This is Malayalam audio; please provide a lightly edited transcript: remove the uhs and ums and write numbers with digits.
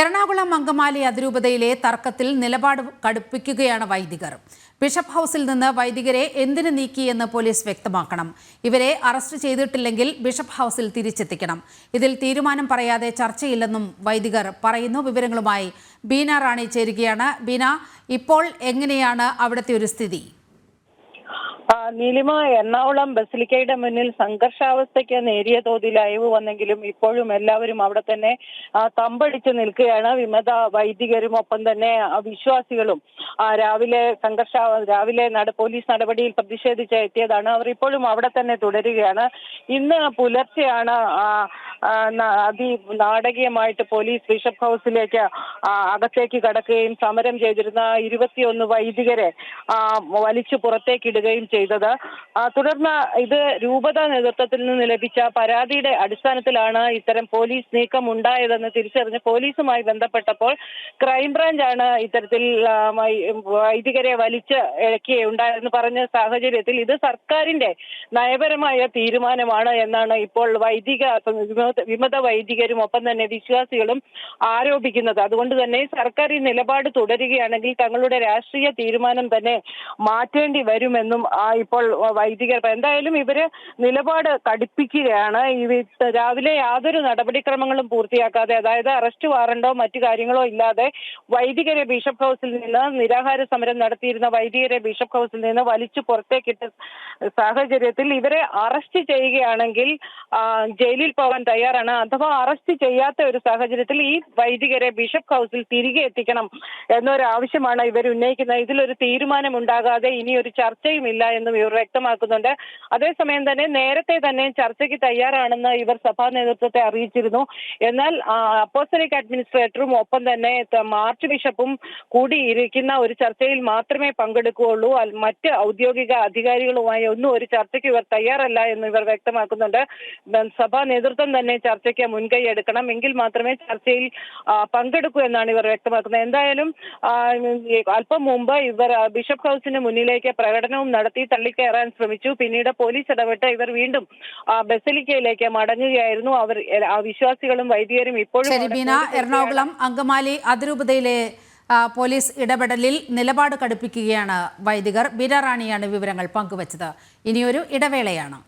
എറണാകുളം അങ്കമാലി അതിരൂപതയിലെ തർക്കത്തിൽ നിലപാട് കടുപ്പിക്കുകയാണ് വൈദികർ. ബിഷപ്പ് ഹൌസിൽ നിന്ന് വൈദികരെ എന്തിനു നീക്കിയെന്ന് പോലീസ് വ്യക്തമാക്കണം. ഇവരെ അറസ്റ്റ് ചെയ്തിട്ടില്ലെങ്കിൽ ബിഷപ്പ് ഹൌസിൽ തിരിച്ചെത്തിക്കണം. ഇതിൽ തീരുമാനം പറയാതെ ചർച്ചയില്ലെന്നും വൈദികർ പറയുന്നു. വിവരങ്ങളുമായി ബീന റാണി ചേരുകയാണ്. ബീന, ഇപ്പോൾ എങ്ങനെയാണ് അവിടുത്തെ ഒരു സ്ഥിതി? നീലിമ, എറണാകുളം ബസിലിക്കയുടെ മുന്നിൽ സംഘർഷാവസ്ഥയ്ക്ക് നേരിയ തോതിൽ അയവ് വന്നെങ്കിലും ഇപ്പോഴും എല്ലാവരും അവിടെ തന്നെ തമ്പടിച്ച് നിൽക്കുകയാണ്. വിമത വൈദികരും ഒപ്പം തന്നെ വിശ്വാസികളും രാവിലെ പോലീസ് നടപടിയിൽ പ്രതിഷേധിച്ച് എത്തിയതാണ്. അവർ ഇപ്പോഴും അവിടെ തന്നെ തുടരുകയാണ്. ഇന്ന് പുലർച്ചെയാണ് നാടകീയമായിട്ട് പോലീസ് ബിഷപ്പ് ഹൌസിലേക്ക് അകത്തേക്ക് കടക്കുകയും സമരം ചെയ്തിരുന്ന 21 വൈദികരെ വലിച്ചു പുറത്തേക്കിടുകയും ചെയ്തത്. തുടർന്ന് ഇത് രൂപത നേതൃത്വത്തിൽ നിന്ന് ലഭിച്ച പരാതിയുടെ അടിസ്ഥാനത്തിലാണ് ഇത്തരം പോലീസ് നീക്കം ഉണ്ടായതെന്ന് തിരിച്ചറിഞ്ഞ് പോലീസുമായി ബന്ധപ്പെട്ടപ്പോൾ ക്രൈംബ്രാഞ്ചാണ് ഇത്തരത്തിൽ വൈദികരെ വലിച്ച് ഇഴക്കുകയുണ്ടായെന്ന് പറഞ്ഞ സാഹചര്യത്തിൽ ഇത് സർക്കാരിന്റെ നയപരമായ തീരുമാനമാണ് എന്നാണ് ഇപ്പോൾ വിമത വൈദികരും ഒപ്പം തന്നെ വിശ്വാസികളും ആരോപിക്കുന്നത്. അതുകൊണ്ട് തന്നെ സർക്കാർ ഈ നിലപാട് തുടരുകയാണെങ്കിൽ തങ്ങളുടെ രാഷ്ട്രീയ തീരുമാനം തന്നെ മാറ്റേണ്ടി വരുമെന്നും ഇപ്പോൾ വൈദികർ എന്തായാലും ഇവര് നിലപാട് കടുപ്പിക്കുകയാണ്. രാവിലെ യാതൊരു നടപടിക്രമങ്ങളും പൂർത്തിയാക്കാതെ, അതായത് അറസ്റ്റ് വാറണ്ടോ മറ്റു കാര്യങ്ങളോ ഇല്ലാതെ വൈദികരെ ബിഷപ്പ് ഹൌസിൽ നിന്ന് നിരാഹാര സമരം നടത്തിയിരുന്ന വൈദികരെ ബിഷപ്പ് ഹൌസിൽ നിന്ന് വലിച്ചു പുറത്തേക്കിട്ട സാഹചര്യത്തിൽ ഇവരെ അറസ്റ്റ് ചെയ്യുകയാണെങ്കിൽ ജയിലിൽ പോകാൻ തയ്യാറാണ്. അഥവാ അറസ്റ്റ് ചെയ്യാത്ത ഒരു സാഹചര്യത്തിൽ ഈ വൈദികരെ ബിഷപ്പ് ഹൌസിൽ തിരികെ എത്തിക്കണം എന്നൊരു ആവശ്യമാണ് ഇവർ ഉന്നയിക്കുന്നത്. ഇതിലൊരു തീരുമാനം ഉണ്ടാകാതെ ഇനി ഒരു ചർച്ചയും ഇല്ല എന്നും ഇവർ വ്യക്തമാക്കുന്നുണ്ട്. അതേസമയം തന്നെ നേരത്തെ തന്നെ ചർച്ചയ്ക്ക് തയ്യാറാണെന്ന് ഇവർ സഭാ നേതൃത്വത്തെ അറിയിച്ചിരുന്നു. എന്നാൽ അപ്പോസ്തലിക് അഡ്മിനിസ്ട്രേറ്ററും ഒപ്പം തന്നെ മാർച്ച് ബിഷപ്പും കൂടി ഇരിക്കുന്ന ഒരു ചർച്ചയിൽ മാത്രമേ പങ്കെടുക്കുകയുള്ളൂ. മറ്റ് ഔദ്യോഗിക അധികാരികളുമായി ഒന്നും ഒരു ചർച്ചയ്ക്ക് ഇവർ തയ്യാറല്ല എന്ന് ഇവർ വ്യക്തമാക്കുന്നുണ്ട്. സഭാ നേതൃത്വം തന്നെ ചർച്ചയ്ക്ക് മുൻകൈ എടുക്കണം, എങ്കിൽ മാത്രമേ ചർച്ചയിൽ പങ്കെടുക്കൂ എന്നാണ് ഇവർ വ്യക്തമാക്കുന്നത്. എന്തായാലും അല്പം മുമ്പ് ഇവർ ബിഷപ്പ് ഹൌസിന് മുന്നിലേക്ക് പ്രകടനവും നടത്തി തള്ളിക്കയറാൻ ശ്രമിച്ചു. പിന്നീട് പോലീസ് ഇടപെട്ട് ഇവർ വീണ്ടും ബസിലിക്കയിലേക്ക് മടങ്ങുകയായിരുന്നു. അവർ വിശ്വാസികളും വൈദികരും ഇപ്പോഴും. എറണാകുളം അങ്കമാലി അതിരൂപതയിലെ പോലീസ് ഇടപെടലിൽ നിലപാട് കടുപ്പിക്കുകയാണ് വൈദികർ. ബീന റാണിയാണ് വിവരങ്ങൾ പങ്കുവച്ചത്. ഇനിയൊരു ഇടവേളയാണ്.